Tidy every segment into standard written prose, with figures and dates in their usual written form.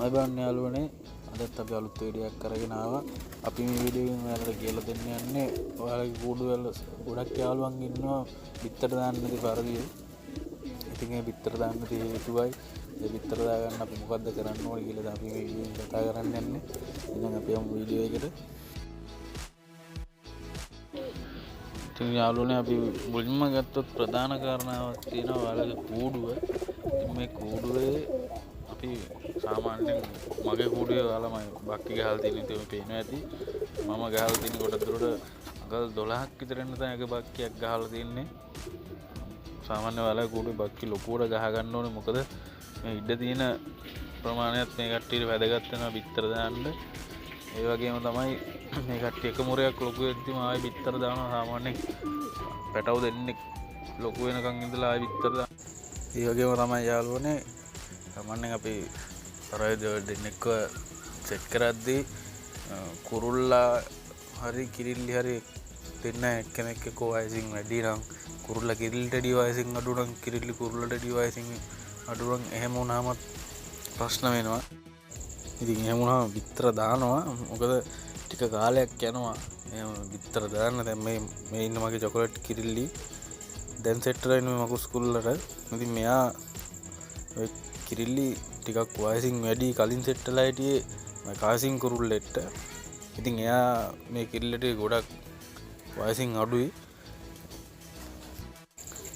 අයිබන් යාළුවනේ අදත් අපි අලුත් වීඩියෝ එකක් අරගෙන ආවා. අපි මේ වීඩියෝ එකෙන් ඔයාලට කියලා දෙන්න යන්නේ ඔයාලගේ කූඩු වල ගොඩක් යාළුවන් ඉන්නවා බිත්තර දාන්න නැති පරිදි. ඉතින් ඒ බිත්තර දාන්න තියෙන හේතුවයි ඒ බිත්තර දාගන්න අපි මොකද්ද කරන්න ඕනේ කියලා අපි මේ වීඩියෝ එකෙන් කතා කරන්න යන්නේ. ඉතින් අපි යමු වීඩියෝ එකට. ඉතින් යාළුවනේ අපි මුලින්ම ගත්තොත් ප්‍රධාන කාරණාවක් තියෙනවා ඔයාලගේ කූඩුව. ඉතින් මේ කූඩුවේ අපි සාමාන්‍යයෙන් මගේ කූඩුවේ ඔයාලම බක්කි ගහලා තියෙන ඉතින් පේනවා ඇති. මම ගහලා තියෙන කොට දුරට අඟල් 12ක් විතර එන්න තැන එක බක්කියක් ගහලා තියෙන්නේ. සාමාන්‍ය ඔයාලගේ කූඩුවේ බක්කි ලොකුවට ගහ ගන්න ඕනේ. මොකද මේ ඉඩ තියෙන ප්‍රමාණයත් මේ කට්ටියට වැදගත් වෙනවා බිත්තර දාන්න. ඒ වගේම තමයි මේ කට්ටිය එක මුරයක් ලොකු වෙද්දිම ආයෙ බිත්තර දානවා. සාමාන්‍යයෙන් පැටව දෙන්නෙක් ලොකු වෙනකන් ඉඳලා ආයෙ බිත්තර දානවා. ඒ වගේම තමයි යාළුවනේ සාමාන්‍යයෙන් අපි පරායද දෙන්නෙක්ව සෙට් කරද්දී කුරුල්ලා හරි කිරිල්ලි හරි දෙන්න එක්කෙනෙක් එක්ක වයසින් වැඩි නම් කුරුල්ලා කිරිල්ලට වැඩි වයසින් අඩු නම් කිරිල්ලි කුරුල්ලට වැඩි වයසින් අඩු නම් එහෙම වුණාම ප්‍රශ්න වෙනවා. ඉතින් එහෙම වුණාම බිත්තර දානවා. මොකද ටික කාලයක් යනවා එහෙම බිත්තර දාන්න. දැන් මේ ඉන්න මගේ චොකලට් කිරිල්ලි දැන් සෙට් කරලා ඉන්නේ මකුස් කුරුල්ලට. ඉතින් මෙයා ඔය කිරිල්ලි ටිකක් වයසින් වැඩි කලින් සෙට් වෙලා හිටියේ කාසින් කුරුල්ලෙට. ඉතින් එයා මේ කිරිල්ලට ගොඩක් වයසින් අඩුයි.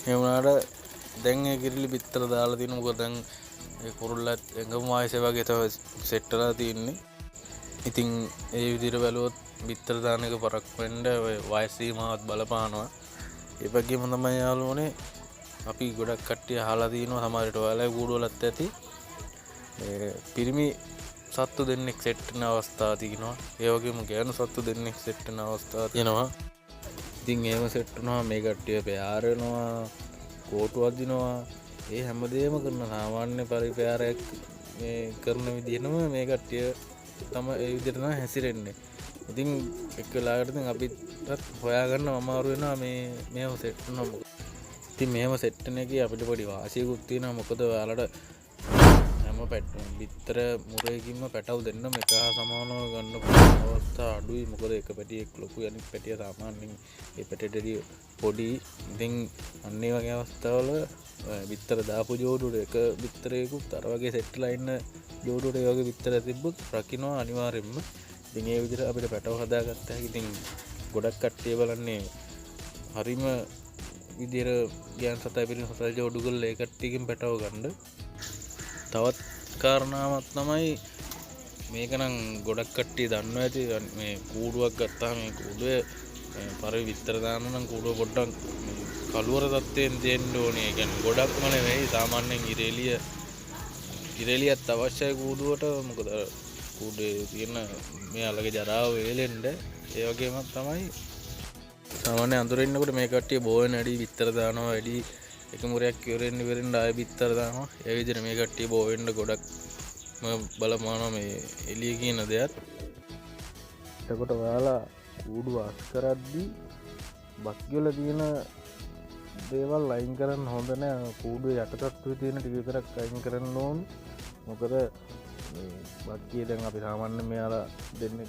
ඒ වුණාට දැන් ඒ කිරිල්ලි බිත්තර දාලා තියෙනවා. මොකද දැන් ඒ කුරුල්ලත් එංගම වයසේ වගේ තමයි සෙට් වෙලා තියෙන්නේ. ඉතින් ඒ විදිහට බැලුවොත් බිත්තර දාන එක පරක් වෙන්න ඔය වයස් සීමාවත් බලපානවා. ඒ වගේම තමයි යාළුවනේ අපි ගොඩක් කට්ටිය අහලා තියෙනවා සමහරවිට ඔයාලගේ කූඩුවලත් ඇති පිරිමි සත්තු දෙන්නෙක් සෙට් වෙන අවස්ථා තියෙනවා. ඒ වගේම ගෑනු සත්තු දෙන්නෙක් සෙට් වෙන අවස්ථා තියෙනවා. ඉතින් එහෙම සෙට් වුණාම මේ කට්ටිය පෙයාර වෙනවා, කෝටු අදිනවා. ඒ හැමදේම කරන සාමාන්‍ය පරිපෑරයක් මේ කරන විදිහම මේ කට්ටිය තමයි ඒ විදිහට තමයි හැසිරෙන්නේ. ඉතින් එක් වෙලාවකට ඉතින් අපිත් හොයාගන්න අමාරු වෙනවා මේව සෙට් වුණාම. ඉතින් මෙහෙම සෙට් වෙන එකේ අපිට පොඩි වාසියකුත් තියෙනවා. මොකද ඔයාලට හැම බිත්තර මුරයකින්ම පැටව දෙන්නම එක හා සමානව ගන්න පුළුවන් අවස්ථා අඩුයි. මොකද එක පැටියෙක් ලොකු අනිත් පැටිය සාමාන්‍යයෙන් ඒ පැටියටදී පොඩි. ඉතින් අන්න ඒ වගේ අවස්ථාවල බිත්තර දාපු ජෝඩුවට එක බිත්තරයකුත් අර වගේ සෙට් වෙලා ඉන්න ජෝඩුවට ඒ වගේ බිත්තර තිබ්බොත් රකින්නවා අනිවාර්යෙන්ම. ඉතින් ඒ විදිහට අපිට පැටව හදාගත්තා හැකි. ඉතින් ගොඩක් කට්ටිය බලන්නේ හරිම විදිහට ගෑන් සතයි පිරිමි සතයි ජෝඩු කරලා ඒ කට්ටියකින් පැටව ගන්න. තවත් කාරණාවක් තමයි මේක නම් ගොඩක් කට්ටිය දන්නවා ඇති. මේ කූඩුවක් ගත්තාම මේ කූඩුවේ පරිවි විතර දාන්න නම් කූඩුව පොඩ්ඩක් කළුවර තත්ත්වයෙන් දෙන්න ඕනේ. ඒ කියන්නේ ගොඩක්ම නෙවෙයි සාමාන්‍යයෙන් ඉරෙලියත් අවශ්‍යයි කූඩුවට. මොකද කූඩුවේ තියෙන මේ අලගේ ජරාව වේලෙන්න. ඒ වගේම තමයි සාමාන්‍ය අඳුර ඉන්නකොට මේ කට්ටිය බෝ වෙන වැඩි විතර දානවා වැඩි. එක මුරයක් ඉවරෙන්න ආයෙ බිත්තර දානවා. ඒ විදිහට මේ කට්ටිය බෝ වෙන්න ගොඩක්ම බලපානවා මේ එළිය කියන දෙයක්. එතකොට ඔයාලා කූඩුව අස් කරද්දී බක්ගිවල තියෙන දේවල් අයින් කරන්න හොඳ නෑ. කූඩුවේ යටටට්ටුවේ තියෙන ටික විතරක් අයින් කරන්න ඕන. මොකද මේ බක්ගිය දැන් අපි සාමාන්‍යයෙන් මෙයාලා දෙන්නේ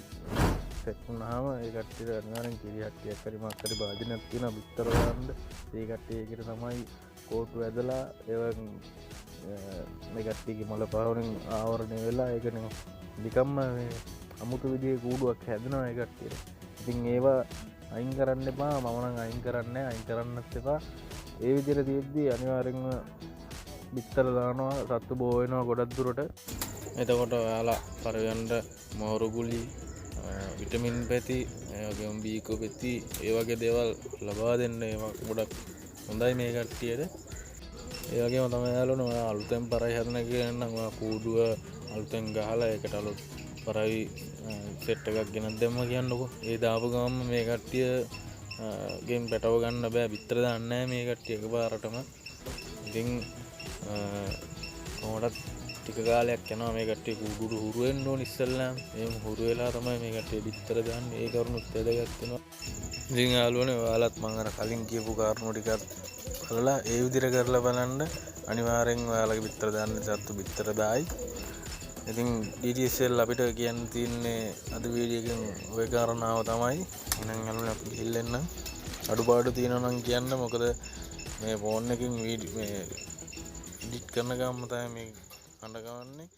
සෙට් වුණාම ඒ කට්ටියට අනිවාර්යෙන් කිරි හට්ටියක් හරි මොකක් හරි භාජනයක් තියෙනවා බිත්තර දාන්න. ඒ කට්ටිය ඒකට තමයි කෝටු ඇදලා ඒවන් මේ කට්ටියගේ මල පාවලින් ආවරණය වෙලා ඒක නිකම්ම මේ අමුතු විදිහේ කූඩුවක් හැදෙනවා ඒ කට්ටියට. ඉතින් ඒවා අයින් කරන්න එපා. මම නම් අයින් කරන්නේ අයින් කරන්නත් එපා. ඒ විදිහට තියෙද්දි අනිවාර්යෙන්ම බිත්තර දානවා. සත්තු බෝ වෙනවා ගොඩක් දුරට. එතකොට ඔයාලා පරිවන්ට මෝරු ගුලි විටමින් පැති ඒ වගේම බීකෝ පැති ඒ වගේ දේවල් ලබා දෙන්න. ඒවා ගොඩක් හොඳයි මේ කට්ටියට. ඒ වගේම තමයි යාළුවනේ ඔයා අලුතෙන් පරයි හදන කියනනම් ඔයා කූඩුව අලුතෙන් ගහලා ඒකට අලුත් පරයි සෙට් එකක් ගෙනත් දැම්ම කියන්නකෝ. ඒ දාපු ගමන් මේ කට්ටිය ගෙන් පැටව ගන්න බෑ. බිත්තර දාන්නේ නැහැ මේ කට්ටිය එකපාරටම. ඉතින් කොහොමදත් ටික කාලයක් යනවා මේ කට්ටිය කූඩුවට හුරු වෙන්න ඕන ඉස්සෙල්ලාම. එහෙම හුරු වෙලා තමයි මේ කට්ටිය බිත්තර දාන්නේ. ඒ කරුණුත් වැදගත් වෙනවා. ඉතින් යාළුවනේ ඔයාලත් මම අර කලින් කියපු කාරණු ටිකත් කරලා ඒ විදිහට කරලා බලන්න. අනිවාර්යෙන් ඔයාලගේ බිත්තර දාන්න සත්තු බිත්තර දායි. ඉතින් DTSL අපිට කියන්න තියන්නේ අද වීඩියෝ එකෙන් ওই කාරණාව තමයි. එහෙනම් යාළුවනේ අපි ගිහින් අඩුපාඩු තියෙනවා නම් කියන්න. මොකද මේ ෆෝන් එකකින් මේ එඩිට් කරන ගමන් තමයි මේ කඩ ගවන්නේ.